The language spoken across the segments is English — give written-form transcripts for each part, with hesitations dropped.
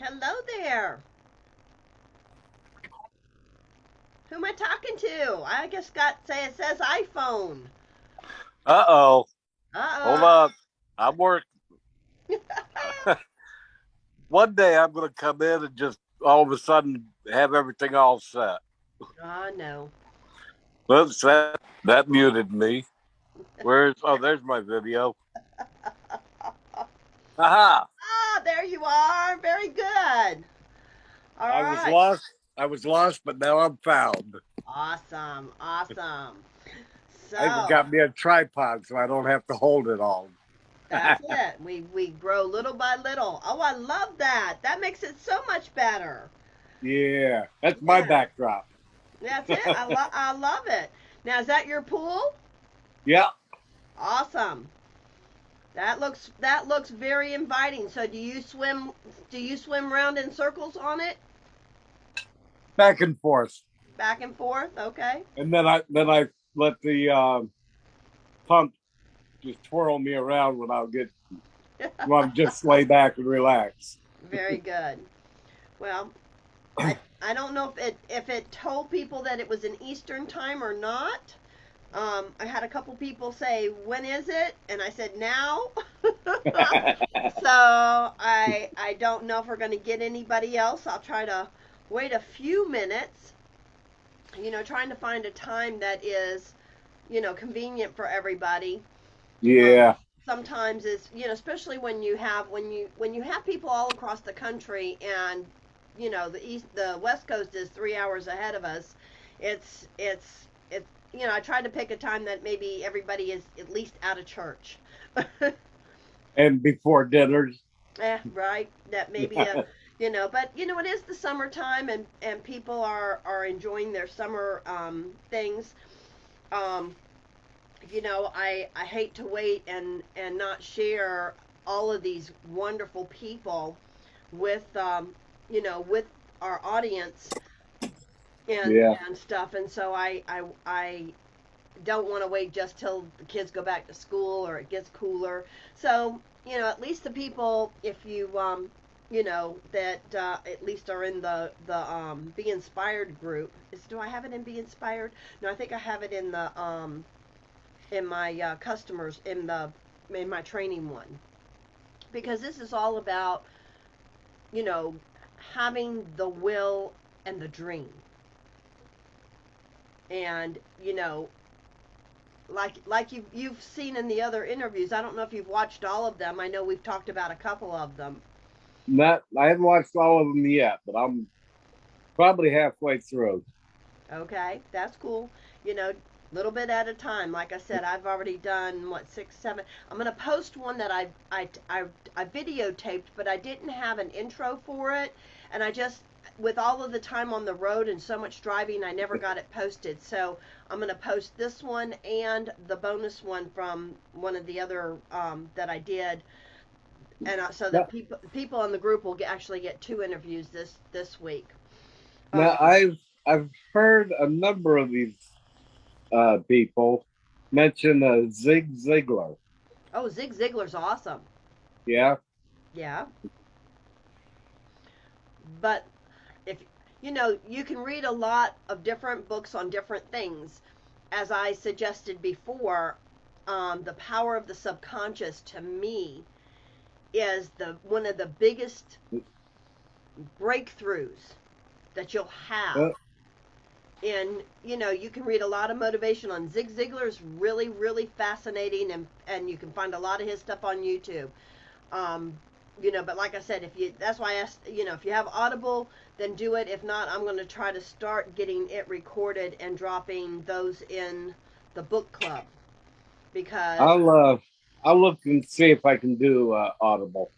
Hello there. Who am I talking to? I just got say it says iPhone. Uh-oh. Hold Uh on. I'm working. oh. One day I'm going to come in and just all of a sudden have everything all set. Oh no. Oops, that muted me. There's my video. Aha! Ah, there you are. Very good. All I was right. lost. I was lost, but now I'm found. Awesome. Awesome. I even So got me a tripod so I don't have to hold it all. that's it. We grow little by little. Oh, I love that. That makes it so much better. Yeah, that's my Yeah. backdrop. That's it. I love it. Now is that your pool? Yeah, Awesome. That looks very inviting. So do you swim around in circles on it? back and forth, Back and forth? Okay. and then I let the pump just twirl me around when I just lay back and relax. Very good. Well, I don't know if it told people that it was in Eastern time or not. I had a couple people say, "When is it?" And I said, "Now." So I don't know if we're going to get anybody else. I'll try to wait a few minutes. Trying to find a time that is convenient for everybody. Um, Yeah, Sometimes it's especially when you have people all across the country, and the west coast is 3 hours ahead of us. It's I try to pick a time that maybe everybody is at least out of church. and before dinners. Right, that maybe but it is the summertime, and people are enjoying their summer things. um I hate to wait and not share all of these wonderful people with with our audience and Yeah. and stuff. And so I don't want to wait just till the kids go back to school or it gets cooler. So at least the people, if you that at least are in the Be Inspired group. Do I have it in Be Inspired? No, I think I have it in my customers in my training one, because this is all about you know having the will and the dream. And like you've seen in the other interviews. I don't know if you've watched all of them. I know we've talked about a couple of them. Not I haven't watched all of them yet, but I'm probably halfway through. Okay, that's cool. You know, little bit at a time. Like I said, I've already done what, six, seven. I'm gonna post one that I videotaped, but I didn't have an intro for it, and I just, with all of the time on the road and so much driving, I never got it posted. So I'm gonna post this one and the bonus one from one of the other that I did, and so that Now, people in the group will actually get two interviews this week. now Um, I've heard a number of these people mention Zig Ziglar. oh, Zig Ziglar's awesome. Yeah, Yeah, but if you can read a lot of different books on different things. As I suggested before, the power of the subconscious to me is the one of the biggest breakthroughs that you'll have. uh, And you can read a lot of motivation on Zig Ziglar. Is really, really fascinating, and you can find a lot of his stuff on YouTube. Um, but like I said, that's why I asked, if you have Audible, then do it. If not, I'm going to try to start getting it recorded and dropping those in the book club, because, I'll look and see if I can do Audible.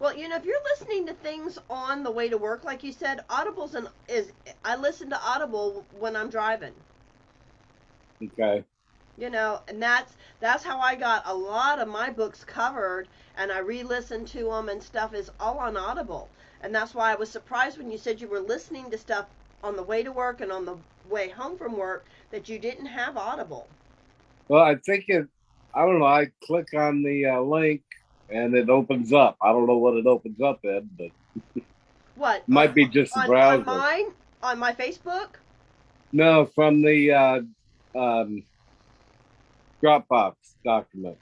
well, if you're listening to things on the way to work, like you said, Audible's an is I listen to Audible when I'm driving. Okay. And that's how I got a lot of my books covered, and I re-listened to them and stuff is all on Audible. And that's why I was surprised when you said you were listening to stuff on the way to work and on the way home from work, that you didn't have Audible. Well, I think it. I don't know. I click on the link and it opens up. I don't know what it opens up in, but What? Might be just the On browser. mine? On my Facebook? No, from the um, Dropbox document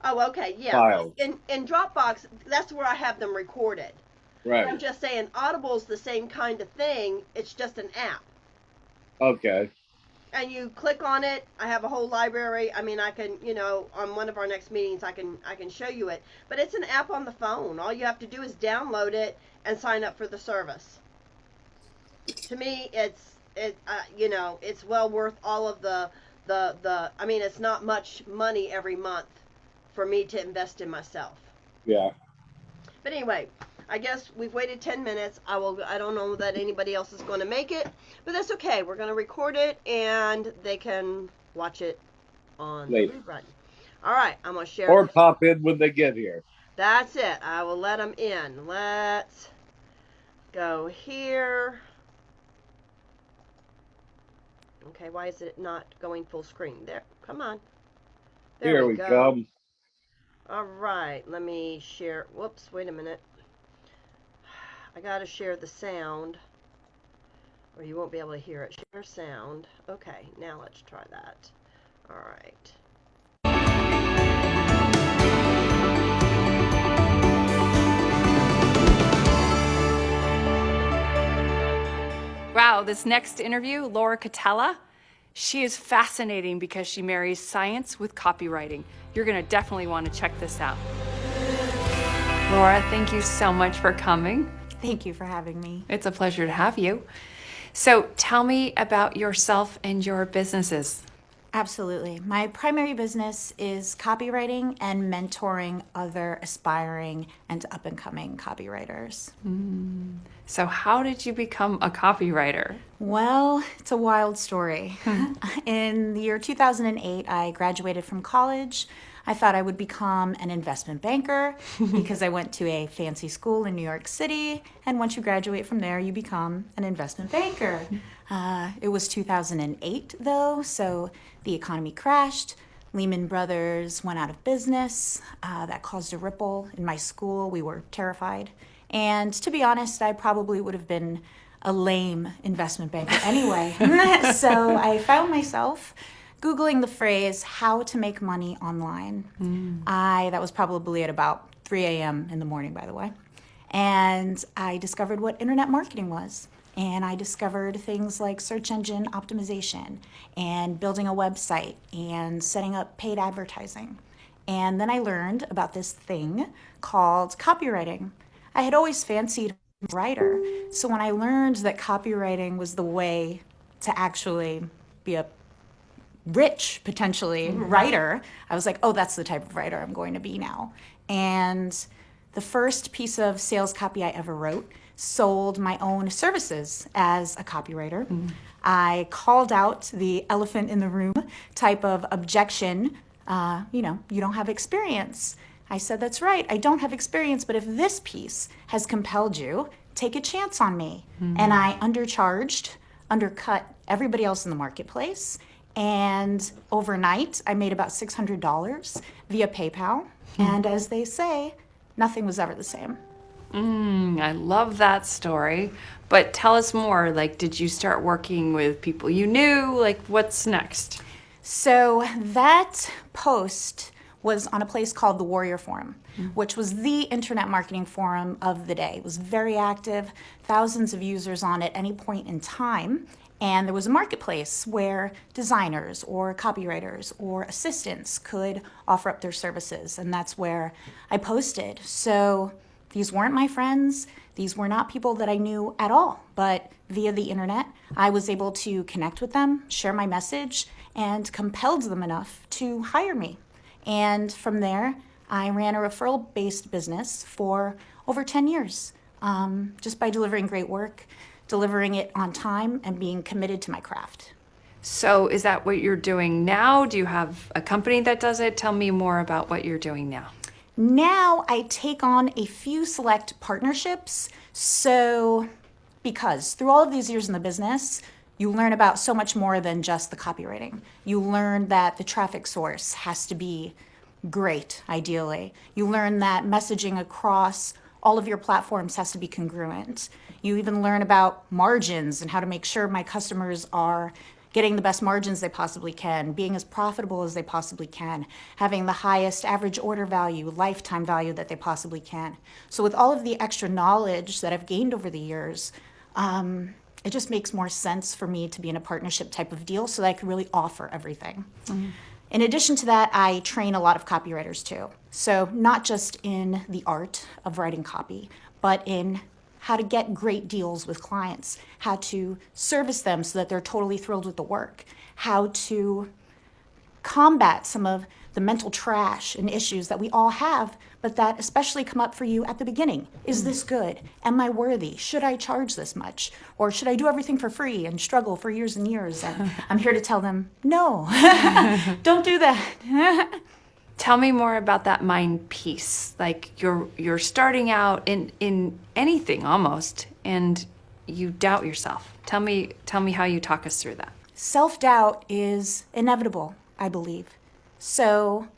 Oh, okay, yeah. Well, files. in Dropbox, that's where I have them recorded. But I'm Right. just saying, Audible's the same kind of thing. It's just an app, Okay. and you click on it. I have a whole library. I mean, I can, on one of our next meetings, I can show you it. But it's an app on the phone. All you have to do is download it and sign up for the service. To me, it's well worth all of the. I mean, it's not much money every month for me to invest in myself. Yeah. But anyway, I guess we've waited 10 minutes. I don't know that anybody else is going to make it, but that's okay. We're going to record it and they can watch it on the Later. rerun. All right, I'm going to share Or this. pop in when they get here. That's it. I will let them in. Let's go here. Okay, why is it not going full screen? There, come on. There Here we we go. come. All right, let me share. Whoops, wait a minute. I got to share the sound, or you won't be able to hear it. Share sound. Okay, now let's try that. All right. Wow, this next interview, Laura Castella, she is fascinating because she marries science with copywriting. You're going to definitely want to check this out. Laura, thank you so much for coming. Thank you for having me. It's a pleasure to have you. So tell me about yourself and your businesses. Absolutely. My primary business is copywriting and mentoring other aspiring and up and coming copywriters. So how did you become a copywriter? Well, it's a wild story. In the year 2008, I graduated from college. I thought I would become an investment banker because I went to a fancy school in New York City. And once you graduate from there, you become an investment banker. It was 2008, though, so the economy crashed. Lehman Brothers went out of business. That caused a ripple in my school. We were terrified. And to be honest, I probably would have been a lame investment banker anyway. So I found myself Googling the phrase, how to make money online. That was probably at about 3 a.m. in the morning, by the way. And I discovered what internet marketing was. And I discovered things like search engine optimization and building a website and setting up paid advertising. And then I learned about this thing called copywriting. I had always fancied a writer. So when I learned that copywriting was the way to actually be a rich, potentially, writer, I was like, oh, that's the type of writer I'm going to be now. And the first piece of sales copy I ever wrote sold my own services as a copywriter. I called out the elephant in the room type of objection. You don't have experience. I said, that's right, I don't have experience, but if this piece has compelled you, take a chance on me. And I undercut everybody else in the marketplace. And overnight, I made about $600 via PayPal. And as they say, nothing was ever the same. I love that story. But tell us more. Like, did you start working with people you knew? Like, what's next? So that post was on a place called the Warrior Forum, which was the internet marketing forum of the day. It was very active, thousands of users on it at any point in time. And there was a marketplace where designers or copywriters or assistants could offer up their services. And that's where I posted. So these weren't my friends. These were not people that I knew at all. But via the internet, I was able to connect with them, share my message, and compelled them enough to hire me. And from there, I ran a referral-based business for over 10 years, just by delivering great work, delivering it on time, and being committed to my craft. So is that what you're doing now? Do you have a company that does it? Tell me more about what you're doing now. Now I take on a few select partnerships. So because through all of these years in the business, you learn about so much more than just the copywriting. You learn that the traffic source has to be great, ideally. You learn that messaging across all of your platforms has to be congruent. You even learn about margins and how to make sure my customers are getting the best margins they possibly can, being as profitable as they possibly can, having the highest average order value, lifetime value that they possibly can. So with all of the extra knowledge that I've gained over the years, it just makes more sense for me to be in a partnership type of deal so that I can really offer everything. Mm-hmm. In addition to that, I train a lot of copywriters too. So not just in the art of writing copy, but in how to get great deals with clients, how to service them so that they're totally thrilled with the work, how to combat some of the mental trash and issues that we all have, but that especially come up for you at the beginning. Is this good? Am I worthy? Should I charge this much? Or should I do everything for free and struggle for years and years? And I'm here to tell them, no, don't do that. Tell me more about that mind piece. Like you're starting out in anything almost, and you doubt yourself. Tell me how you talk us through that. Self-doubt is inevitable, I believe. So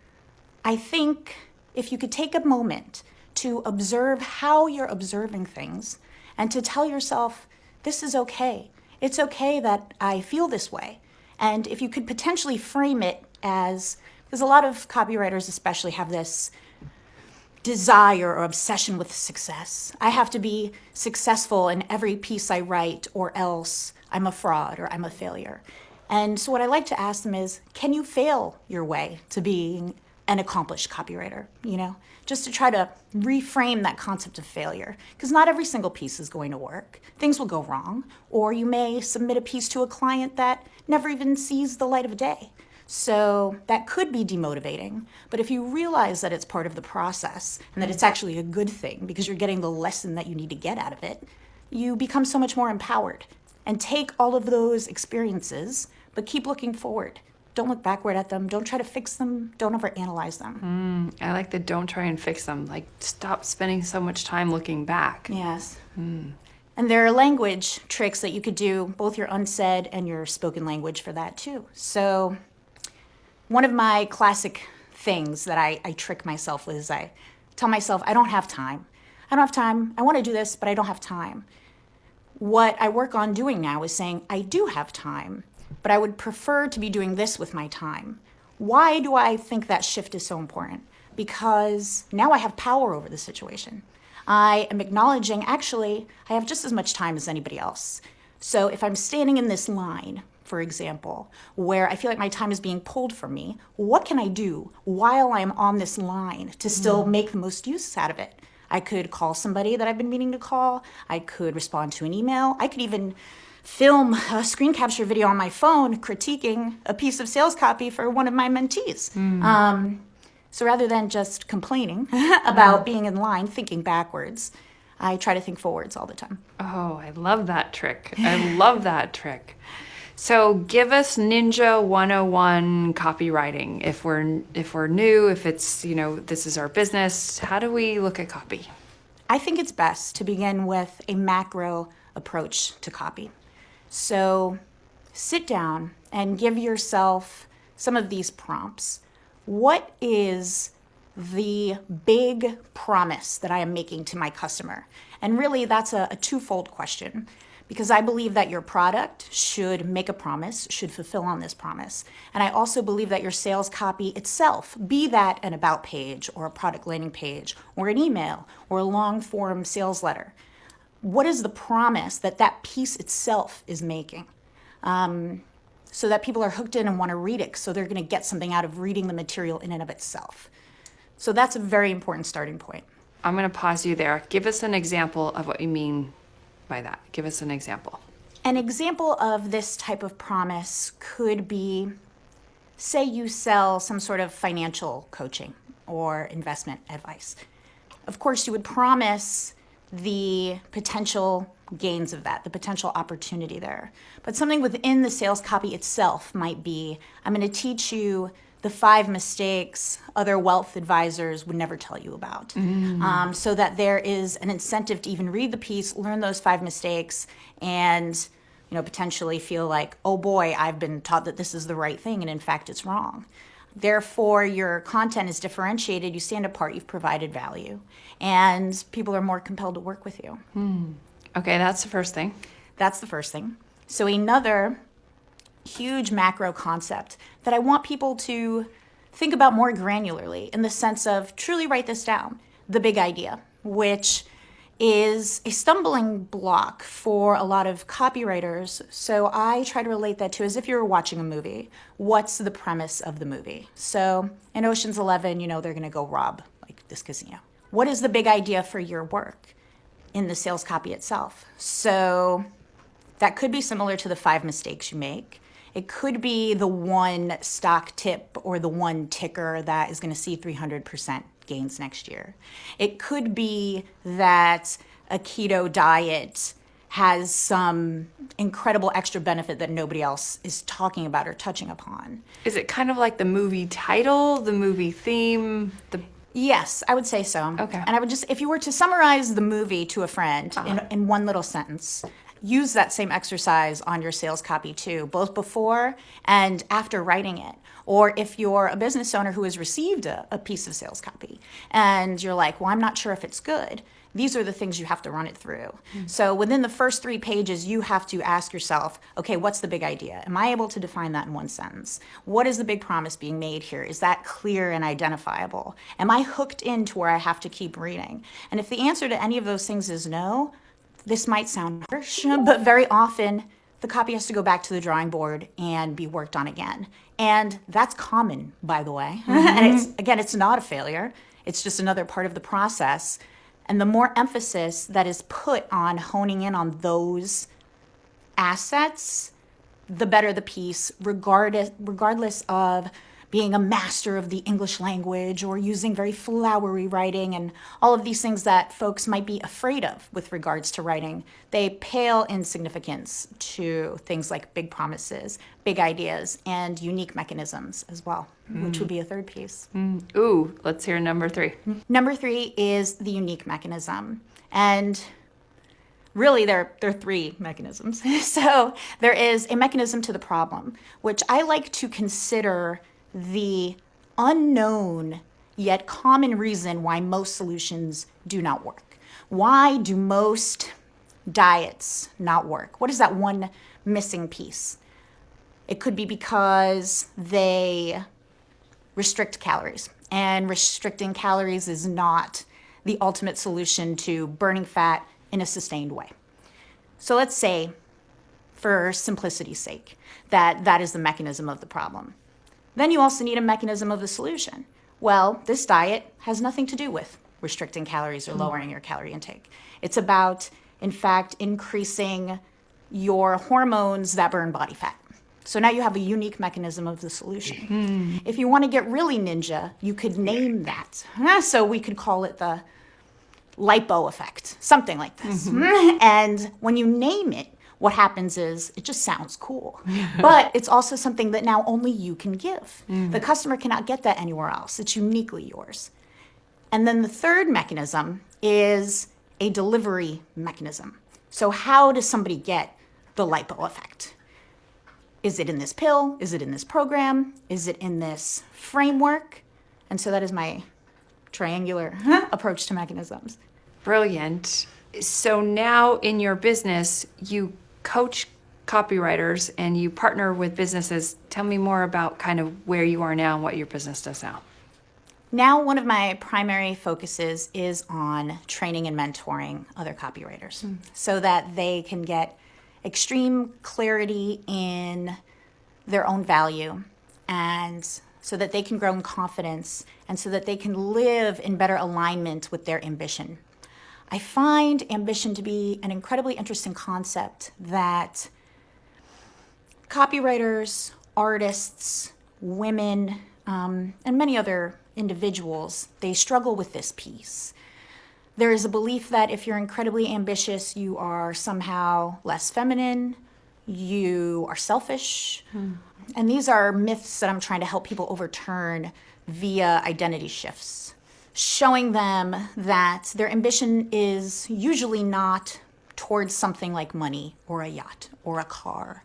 I think if you could take a moment to observe how you're observing things and to tell yourself, this is okay. It's okay that I feel this way. And if you could potentially frame it as, because a lot of copywriters especially have this desire or obsession with success. I have to be successful in every piece I write, or else I'm a fraud or I'm a failure. And so what I like to ask them is, can you fail your way to being an accomplished copywriter? You know, just to try to reframe that concept of failure. Because not every single piece is going to work. Things will go wrong. Or you may submit a piece to a client that never even sees the light of day. So that could be demotivating. But if you realize that it's part of the process and that it's actually a good thing because you're getting the lesson that you need to get out of it, you become so much more empowered. And take all of those experiences, but keep looking forward. Don't look backward at them. Don't try to fix them. Don't overanalyze them. I like the don't try and fix them. Like, stop spending so much time looking back. Yes. And there are language tricks that you could do, both your unsaid and your spoken language for that too. So one of my classic things that I trick myself with is I tell myself, I don't have time. I don't have time. I want to do this, but I don't have time. What I work on doing now is saying, I do have time, but I would prefer to be doing this with my time. Why do I think that shift is so important? Because now I have power over the situation. I am acknowledging, actually, I have just as much time as anybody else. So if I'm standing in this line, for example, where I feel like my time is being pulled from me, what can I do while I'm on this line to still make the most use out of it? I could call somebody that I've been meaning to call. I could respond to an email. I could even film a screen capture video on my phone critiquing a piece of sales copy for one of my mentees. So rather than just complaining about being in line, thinking backwards, I try to think forwards all the time. Oh, I love that trick. I love that trick. So give us Ninja 101 copywriting. If we're new, if it's, this is our business, how do we look at copy? I think it's best to begin with a macro approach to copy. So sit down and give yourself some of these prompts. What is the big promise that I am making to my customer? And really that's a twofold question. Because I believe that your product should make a promise, should fulfill on this promise. And I also believe that your sales copy itself, be that an about page or a product landing page or an email or a long form sales letter, what is the promise that that piece itself is making? So that people are hooked in and want to read it, so they're going to get something out of reading the material in and of itself. So that's a very important starting point. I'm going to pause you there. Give us an example of what you mean by that. Give us an example. An example of this type of promise could be, say you sell some sort of financial coaching or investment advice. Of course, you would promise the potential gains of that, the potential opportunity there. But something within the sales copy itself might be, I'm going to teach you the 5 mistakes other wealth advisors would never tell you about. So that there is an incentive to even read the piece, learn those 5 mistakes, and potentially feel like, oh boy, I've been taught that this is the right thing, and in fact it's wrong. Therefore, your content is differentiated, you stand apart, you've provided value, and people are more compelled to work with you. Okay, that's the first thing. That's the first thing. So another huge macro concept that I want people to think about more granularly, in the sense of truly write this down, the big idea, which is a stumbling block for a lot of copywriters. So I try to relate that to, as if you were watching a movie, what's the premise of the movie? So in Ocean's 11, they're going to go rob like this casino. What is the big idea for your work in the sales copy itself? So that could be similar to the 5 mistakes you make. It could be the one stock tip or the one ticker that is going to see 300% gains next year. It could be that a keto diet has some incredible extra benefit that nobody else is talking about or touching upon. Is it kind of like the movie title, the movie theme, Yes, I would say so. Okay. And I would just, if you were to summarize the movie to a friend in one little sentence, use that same exercise on your sales copy too, both before and after writing it. Or if you're a business owner who has received a piece of sales copy and you're like, well, I'm not sure if it's good, these are the things you have to run it through. So within the first 3 pages, you have to ask yourself, okay, what's the big idea? Am I able to define that in one sentence? What is the big promise being made here? Is that clear and identifiable? Am I hooked into where I have to keep reading? And if the answer to any of those things is no, this might sound harsh, but very often the copy has to go back to the drawing board and be worked on again. And that's common, by the way. And it's not a failure. It's just another part of the process. And the more emphasis that is put on honing in on those assets, the better the piece, regardless of being a master of the English language or using very flowery writing and all of these things that folks might be afraid of with regards to writing. They pale in significance to things like big promises, big ideas, and unique mechanisms as well, which would be a third piece. Ooh, let's hear number 3. Number 3 is the unique mechanism. And really, there are 3 mechanisms. So there is a mechanism to the problem, which I like to consider the unknown yet common reason why most solutions do not work. Why do most diets not work? What is that one missing piece? It could be because they restrict calories, and restricting calories is not the ultimate solution to burning fat in a sustained way. So let's say, for simplicity's sake, that is the mechanism of the problem. Then you also need a mechanism of the solution. Well, this diet has nothing to do with restricting calories or lowering your calorie intake. It's about, in fact, increasing your hormones that burn body fat. So now you have a unique mechanism of the solution. If you want to get really ninja, you could name that. So we could call it the lipo effect, something like this. And when you name it, what happens is it just sounds cool. But it's also something that now only you can give. The customer cannot get that anywhere else. It's uniquely yours. And then the third mechanism is a delivery mechanism. So how does somebody get the lipo effect? Is it in this pill? Is it in this program? Is it in this framework? And so that is my triangular approach to mechanisms. Brilliant. So now in your business, you coach copywriters and you partner with businesses. Tell me more about kind of where you are now and what your business does now. Now, one of my primary focuses is on training and mentoring other copywriters so that they can get extreme clarity in their own value, and so that they can grow in confidence, and so that they can live in better alignment with their ambition. I find ambition to be an incredibly interesting concept that copywriters, artists, women, and many other individuals, they struggle with this piece. There is a belief that if you're incredibly ambitious, you are somehow less feminine, you are selfish. And these are myths that I'm trying to help people overturn via identity shifts, showing them that their ambition is usually not towards something like money or a yacht or a car.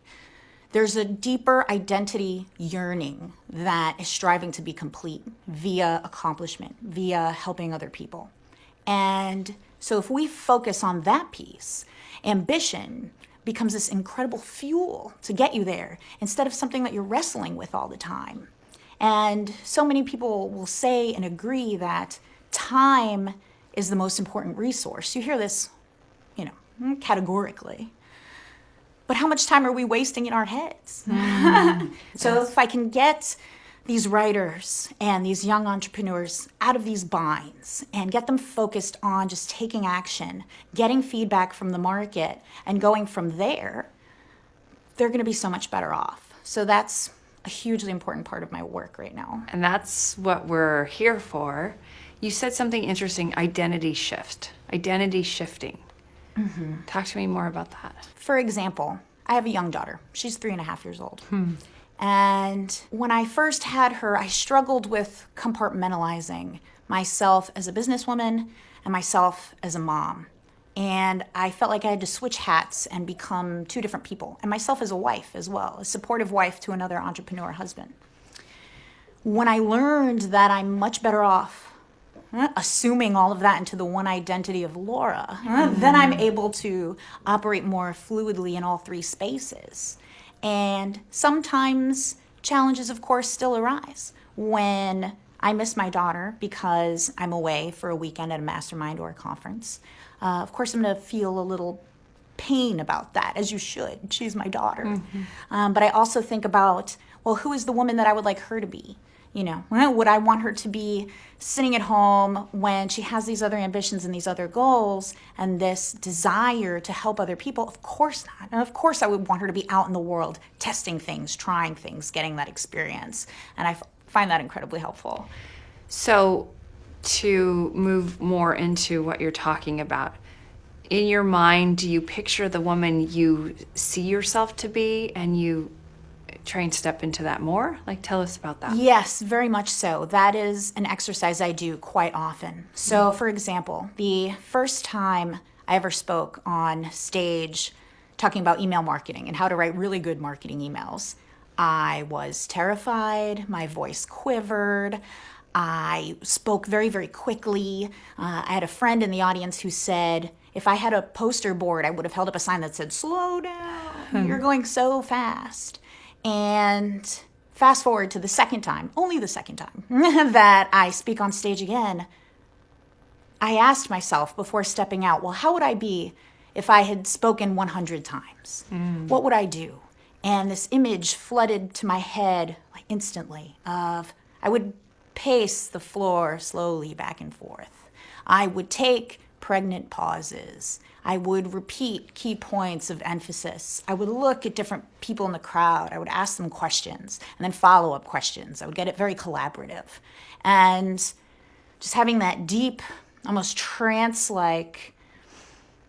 There's a deeper identity yearning that is striving to be complete via accomplishment, via helping other people. And So if we focus on that piece, ambition becomes this incredible fuel to get you there instead of something that you're wrestling with all the time. And so many people will say and agree that time is the most important resource. You hear this, categorically. But how much time are we wasting in our heads? So if I can get these writers and these young entrepreneurs out of these binds and get them focused on just taking action, getting feedback from the market, and going from there, they're going to be so much better off. So that's a hugely important part of my work right now. And that's what we're here for. You said something interesting, identity shifting. Talk to me more about that. For example, I have a young daughter. She's 3.5 years old. And when I first had her, I struggled with compartmentalizing myself as a businesswoman and myself as a mom. And I felt like I had to switch hats and become two different people, and myself as a wife as well, a supportive wife to another entrepreneur husband. When I learned that I'm much better off assuming all of that into the one identity of Laura, then I'm able to operate more fluidly in all three spaces. And sometimes challenges, of course, still arise. When I miss my daughter because I'm away for a weekend at a mastermind or a conference, of course, I'm going to feel a little pain about that, as you should. She's my daughter. But I also think about, well, who is the woman that I would like her to be? Would I want her to be sitting at home when she has these other ambitions and these other goals and this desire to help other people? Of course not. And of course I would want her to be out in the world, testing things, trying things, getting that experience. And I find that incredibly helpful. So to move more into what you're talking about, in your mind, do you picture the woman you see yourself to be and you try and step into that more? Tell us about that. Yes, very much so. That is an exercise I do quite often. So, for example, the first time I ever spoke on stage talking about email marketing and how to write really good marketing emails, I was terrified, my voice quivered, I spoke very, very quickly. I had a friend in the audience who said, if I had a poster board, I would have held up a sign that said, "Slow down, you're going so fast." And fast forward to the second time, only the second time, that I speak on stage again, I asked myself before stepping out, well, how would I be if I had spoken 100 times? What would I do? And this image flooded to my head instantly of I would pace the floor slowly back and forth. I would take pregnant pauses. I would repeat key points of emphasis. I would look at different people in the crowd. I would ask them questions and then follow-up questions. I would get it very collaborative. And just having that deep, almost trance-like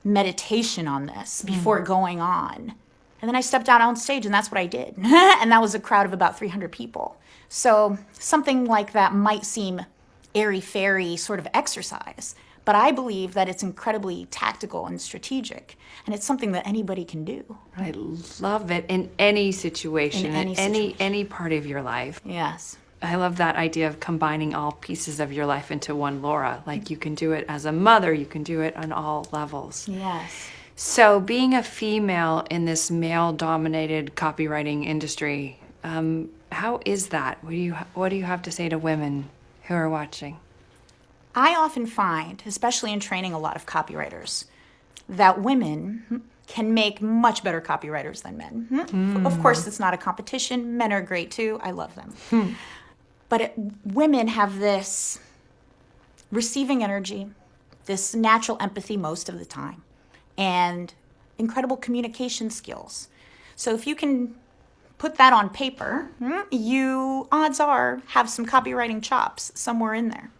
meditation on this before going on. And then I stepped out on stage and that's what I did. And that was a crowd of about 300 people. So something like that might seem airy-fairy sort of exercise, but I believe that it's incredibly tactical and strategic, and it's something that anybody can do. I love it in any situation, In any part of your life. Yes. I love that idea of combining all pieces of your life into one Laura. You can do it as a mother, you can do it on all levels. Yes. So being a female in this male-dominated copywriting industry, how is that? What do you have to say to women who are watching? I often find, especially in training a lot of copywriters, that women can make much better copywriters than men. Of course, it's not a competition. Men are great too. I love them. But women have this receiving energy, this natural empathy most of the time, and incredible communication skills. So if you can put that on paper, you, odds are, have some copywriting chops somewhere in there.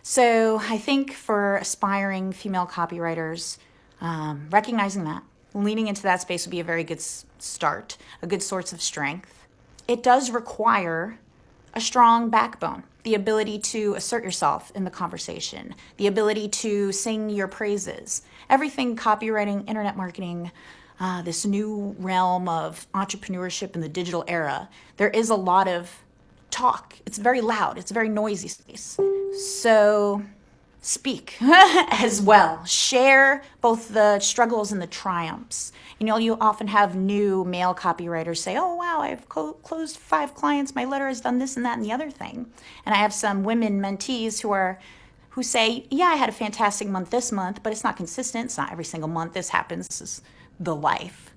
So I think for aspiring female copywriters, recognizing that, leaning into that space would be a very good start, a good source of strength. It does require a strong backbone, the ability to assert yourself in the conversation, the ability to sing your praises. Everything copywriting, internet marketing, this new realm of entrepreneurship in the digital era, there is a lot of talk. It's very loud. It's a very noisy space. So speak as well. Share both the struggles and the triumphs. You often have new male copywriters say, oh, wow, I've closed 5 clients. My letter has done this and that and the other thing. And I have some women mentees who say, yeah, I had a fantastic month this month, but it's not consistent. It's not every single month this happens. This is the life.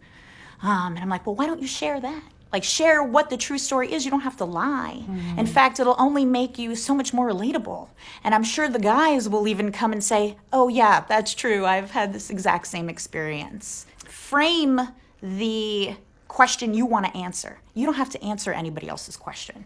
And I'm like, well, why don't you share that? Like, share what the true story is. You don't have to lie. Mm-hmm. In fact, it'll only make you so much more relatable. And I'm sure the guys will even come and say, oh, yeah, that's true. I've had this exact same experience. Frame the question you want to answer. You don't have to answer anybody else's question.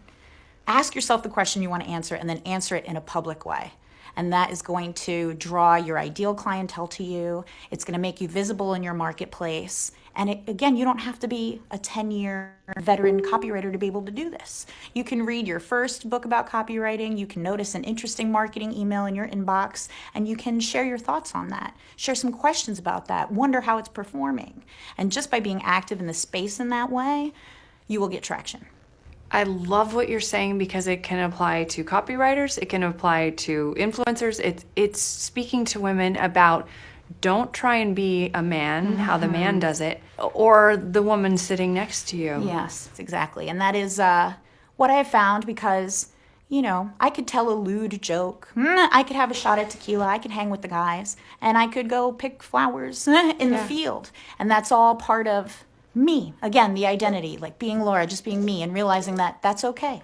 Ask yourself the question you want to answer and then answer it in a public way. And that is going to draw your ideal clientele to you. It's going to make you visible in your marketplace. And again, you don't have to be a 10-year veteran copywriter to be able to do this. You can read your first book about copywriting. You can notice an interesting marketing email in your inbox, and you can share your thoughts on that. Share some questions about that. Wonder how it's performing. And just by being active in the space in that way, you will get traction. I love what you're saying because it can apply to copywriters, it can apply to influencers. It's speaking to women about don't try and be a man, how the man does it, or the woman sitting next to you. Yes, exactly. And that is what I have found because, I could tell a lewd joke. I could have a shot at tequila. I could hang with the guys. And I could go pick flowers in the field. And that's all part of me. Again, the identity, like being Laura, just being me, and realizing that that's okay.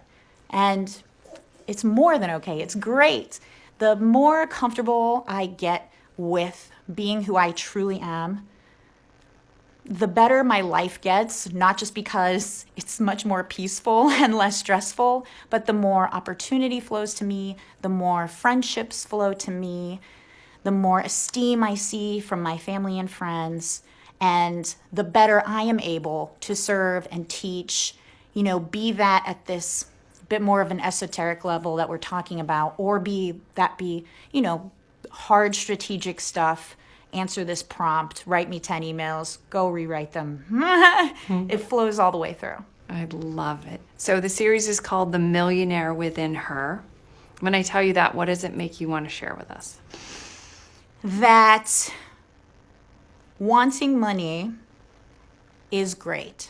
And it's more than okay. It's great. The more comfortable I get with being who I truly am, the better my life gets, not just because it's much more peaceful and less stressful, but the more opportunity flows to me, the more friendships flow to me, the more esteem I see from my family and friends, and the better I am able to serve and teach, be that at this bit more of an esoteric level that we're talking about, or be, hard strategic stuff. Answer this prompt, write me 10 emails, go rewrite them. It flows all the way through. I love it. So the series is called The Millionaire Within Her. When I tell you that, what does it make you want to share with us? That wanting money is great.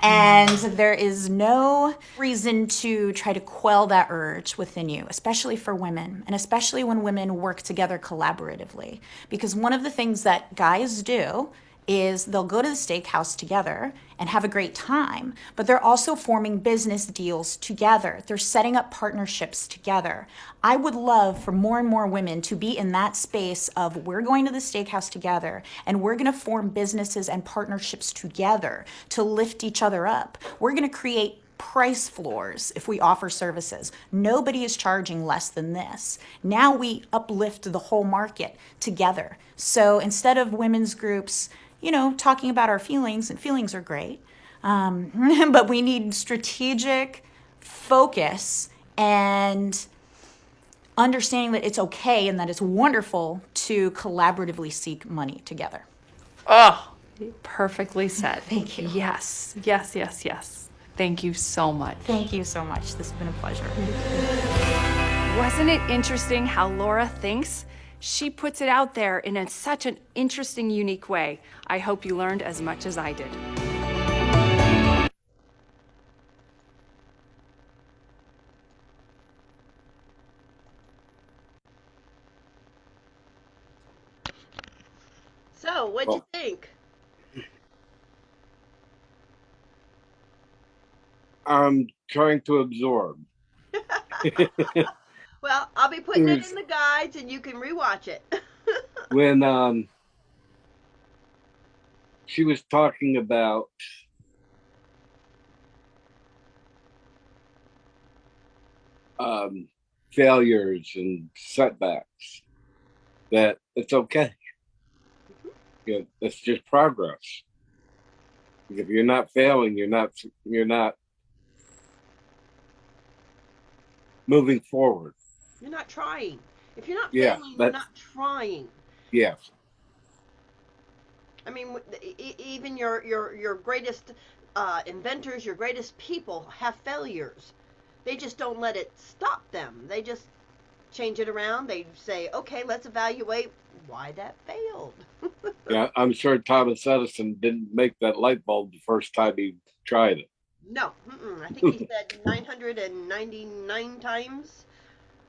And there is no reason to try to quell that urge within you, especially for women, and especially when women work together collaboratively. Because one of the things that guys do is they'll go to the steakhouse together and have a great time, but they're also forming business deals together. They're setting up partnerships together. I would love for more and more women to be in that space of we're going to the steakhouse together and we're going to form businesses and partnerships together to lift each other up. We're going to create price floors if we offer services. Nobody is charging less than this. Now we uplift the whole market together. So instead of women's groups, talking about our feelings, and feelings are great, but we need strategic focus and understanding that it's okay and that it's wonderful to collaboratively seek money together. Oh, perfectly said. Thank you. Yes, yes, yes, yes. Thank you so much. Thank you so much. This has been a pleasure. Wasn't it interesting how Laura thinks? She puts it out there in such an interesting, unique way. I hope you learned as much as I did. So, what'd you think? I'm trying to absorb. Well, I'll be putting it in the guides and you can rewatch it. When she was talking about failures and setbacks, that it's okay. It's just progress. If you're not failing, you're not moving forward. You're not trying. If you're not failing, you're not trying. Yes. I mean, even your greatest inventors, your greatest people have failures. They just don't let it stop them. They just change it around. They say, okay, let's evaluate why that failed. Yeah, I'm sure Thomas Edison didn't make that light bulb the first time he tried No, I think he said 999 times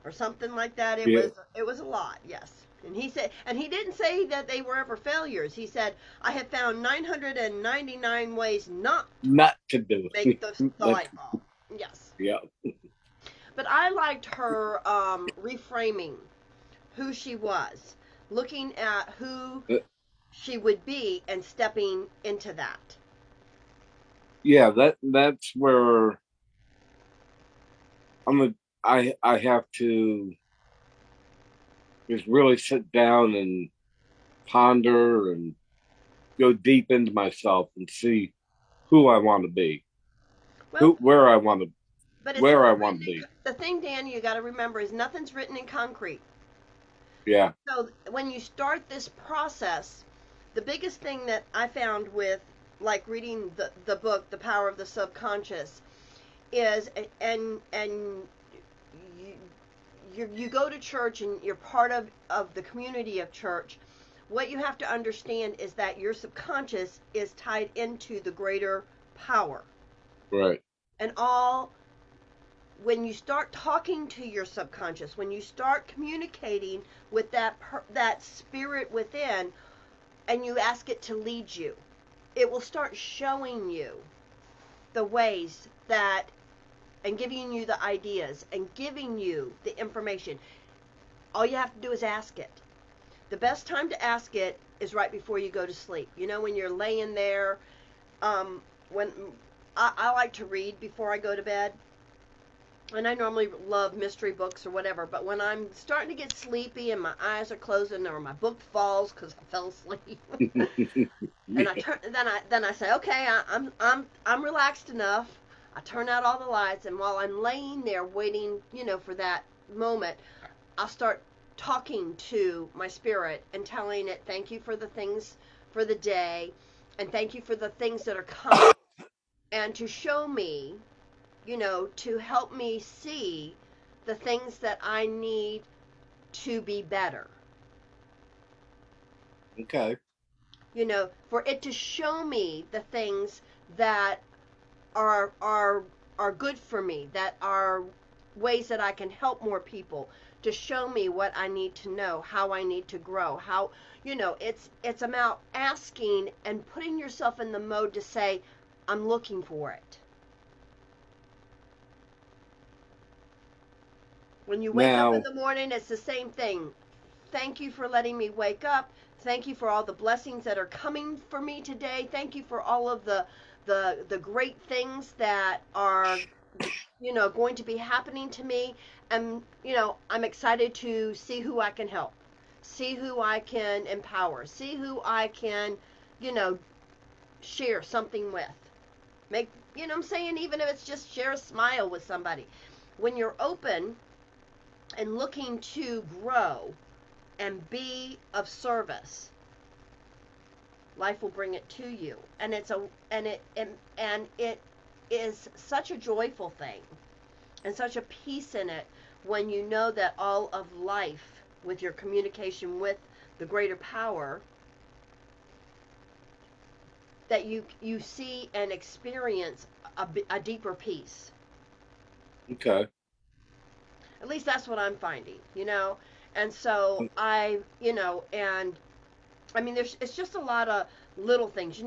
or something like that. It it. was a lot, yes. And he said, and he didn't say that they were ever failures. He said, I have found 999 ways not Not to do make it. the light bulb. Yes. Yeah. But I liked her reframing who she was, looking at who Uh, she would be and stepping into that. yeah, that's where I'm a I have to just really sit down and ponder and go deep into myself and see who I want to be, Well, but it's where not I want written to in. be. The thing, Dan, you got to remember is nothing's written in concrete. Yeah. So when you start this process, the biggest thing that I found with like reading the book, The Power of the Subconscious, is and you, you go to church and you're part of the community of church. What you have to understand is that your subconscious is tied into the greater power. Right. And all when you start talking to your subconscious, when you start communicating with that spirit within, and you ask it to lead you, it will start showing you the ways that, and giving you the ideas and giving you the information. All you have to do is ask it. The best time to ask it is right before you go to sleep. You know, when you're laying there. When I like to read before I go to bed, and I normally love mystery books or whatever, but when I'm starting to get sleepy and my eyes are closing or my book falls because I fell asleep, and I turn, then I say, okay, I'm relaxed enough. I turn out all the lights, and while I'm laying there waiting, for that moment, I'll start talking to my spirit and telling it, thank you for the things for the day, and thank you for the things that are coming, and to show me, to help me see the things that I need to be better. Okay. For it to show me the things that are good for me, that are ways that I can help more people, to show me what I need to know, how I need to grow, how it's about asking and putting yourself in the mode to say, I'm looking for it. When you wake up in Now, the morning, it's the same thing. Thank you for letting me wake up. Thank you for all the blessings that are coming for me today. Thank you for all of the great things that are going to be happening to me. And I'm excited to see who I can help, see who I can empower, see who I can you know share something with. Make I'm saying, even if it's just share a smile with somebody. When you're open and looking to grow and be of service, life will bring it to you, and it is such a joyful thing and such a peace in it when you know that all of life, with your communication with the greater power, that you see and experience a deeper peace. okay. At least that's what I'm finding. And so and I mean, it's just a lot of little things.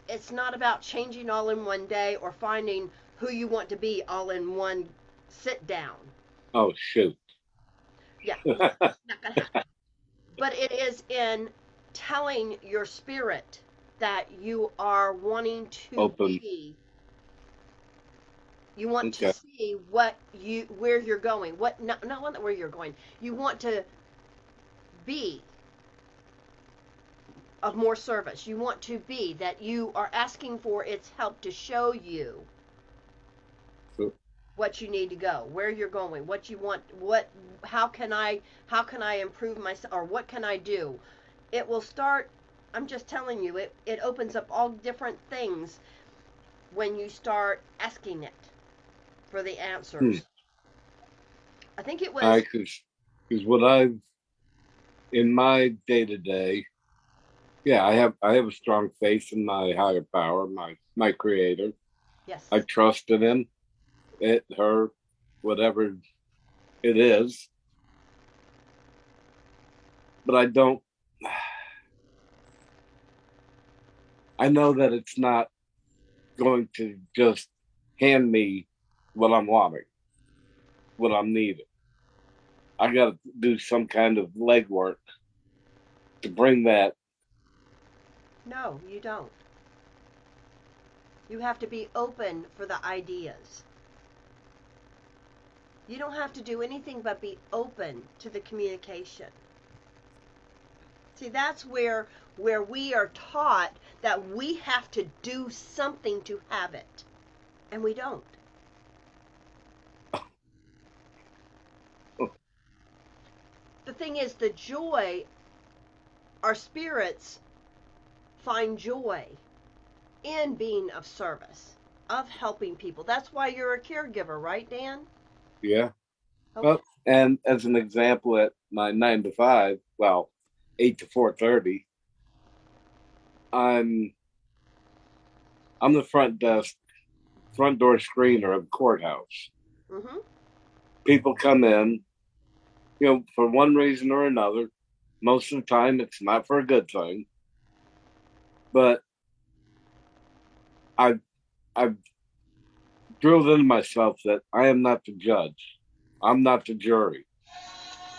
It's not about changing all in one day or finding who you want to be all in one sit down. Oh, shoot. Yeah, not gonna happen. But it is in telling your spirit that you are wanting to Open. be. You want to Okay. see where you're going. What not where you're going. You want to be of more service. You want to be that you are asking for its help to show you So, what you need to go, where you're going, what you want, how can I improve myself, or what can I do? It will start. I'm just telling you, it opens up all different things when you start asking it for the hmm. answers. I think it I was. because what I've in my day to day, yeah, I have a strong faith in my higher power, my creator. I Yes. trust in him, it, her, whatever it is, but I don't. I know that it's not going to just hand me what I'm wanting, what I'm needing. I got to do some kind of legwork to bring that. No, you don't. You have to be open for the ideas. You don't have to do anything but be open to the communication. See, that's where we are taught that we have to do something to have it, and we don't. The thing is, the joy, our spirits find joy in being of service, of helping people. That's why you're a caregiver, right, Dan? Yeah. Okay. Well, and as an example, at my 9 to 5, well, 8 to 4:30, I'm I'm the front door screener of the courthouse. Mhm. People come in, for one reason or another. Most of the time, it's not for a good thing, but I've I've drilled into myself that I am not the judge. I'm not the jury.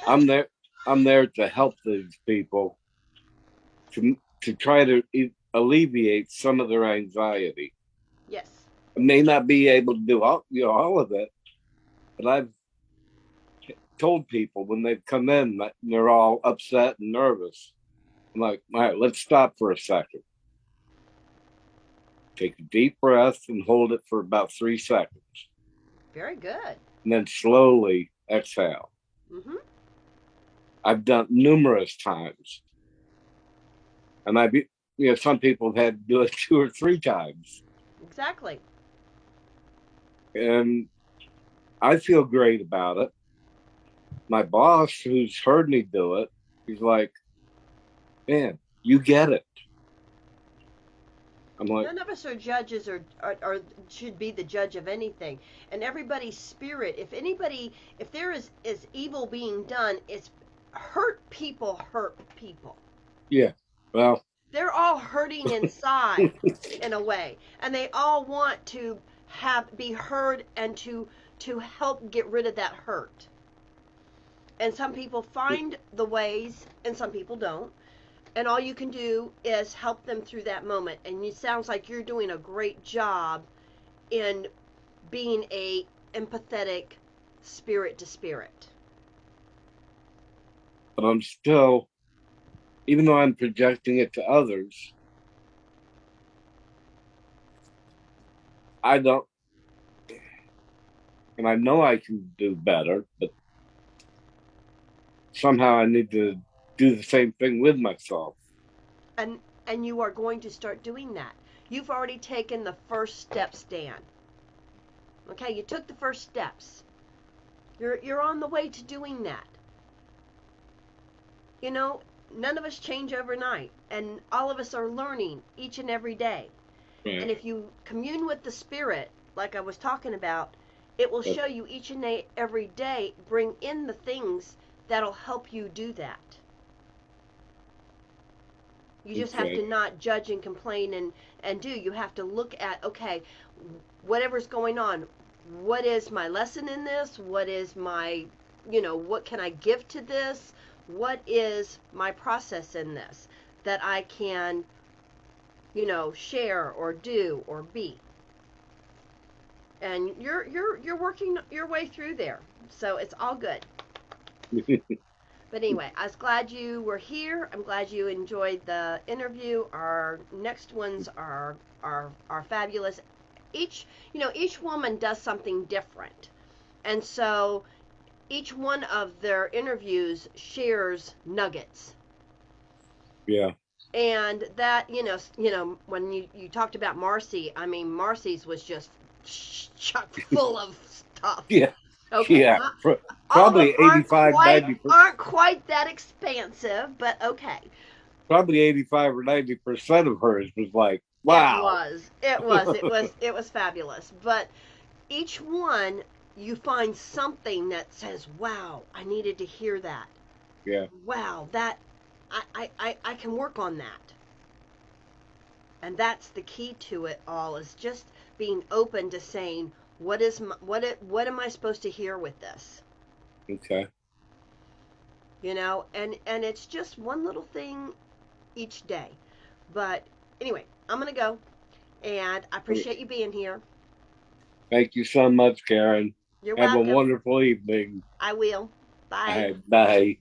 I'm there. I'm there to help these people to try to alleviate some of their anxiety. Yes. I may not be able to do all of it, but I've told people when they've come in that they're all upset and nervous. I'm like, all right, let's stop for a second. Take a deep breath and hold it for about 3 seconds, Very good. and then slowly exhale. Mhm. I've done numerous times, and some people have had to do it 2 or 3 times, Exactly. and I feel great about it. My boss, who's heard me do it, he's like, "Man, you get it." I'm like, None of us are judges or should be the judge of anything. And everybody's spirit, if there is evil being done, it's hurt people. "Yeah, well, They're all hurting inside in a way, and they all want to have be heard and to help get rid of that hurt. And some people find the ways, and some people don't. And all you can do is help them through that moment. And it sounds like you're doing a great job in being a empathetic spirit to spirit. but I'm still, even though I'm projecting it to others, I don't, and I know I can do better, but somehow I need to do the same thing with myself." And you are going to start doing that. You've already taken the first steps, Dan. Okay, you took the first steps. You're on the way to doing that. You know, none of us change overnight, and all of us are learning each and every day. Right. And if you commune with the spirit, like I was talking about, it will But, show you each and every day, bring in the things that'll help you do that. You just have to okay. not judge and complain and do. You have to look at, okay, whatever's going on, what is my lesson in this? What is my, what can I give to this? What is my process in this that I can, share or do or be? And you're working your way through there. So it's all good. But anyway, I was glad you were here. I'm glad you enjoyed the interview. Our next ones are fabulous. Each woman does something different. And so each one of their interviews shares nuggets. Yeah. And that, when you talked about Marcy, I mean, Marcy's was just chock full of stuff. Yeah. Okay, Yeah, all of them probably 85, 90, aren't quite that expansive, but okay. probably 85 or 90% of hers was like, It wow. was. It was fabulous. But each one you find something that says, "Wow, I needed to hear that. Yeah. Wow, that I can work on that." And that's the key to it all is just being open to saying, what am I supposed to hear with this? Okay. And it's just one little thing each day. But anyway, I'm going to go. And I appreciate you being here. Thank you so much, Karen. You're Have a welcome. wonderful evening. I will. Bye. Bye.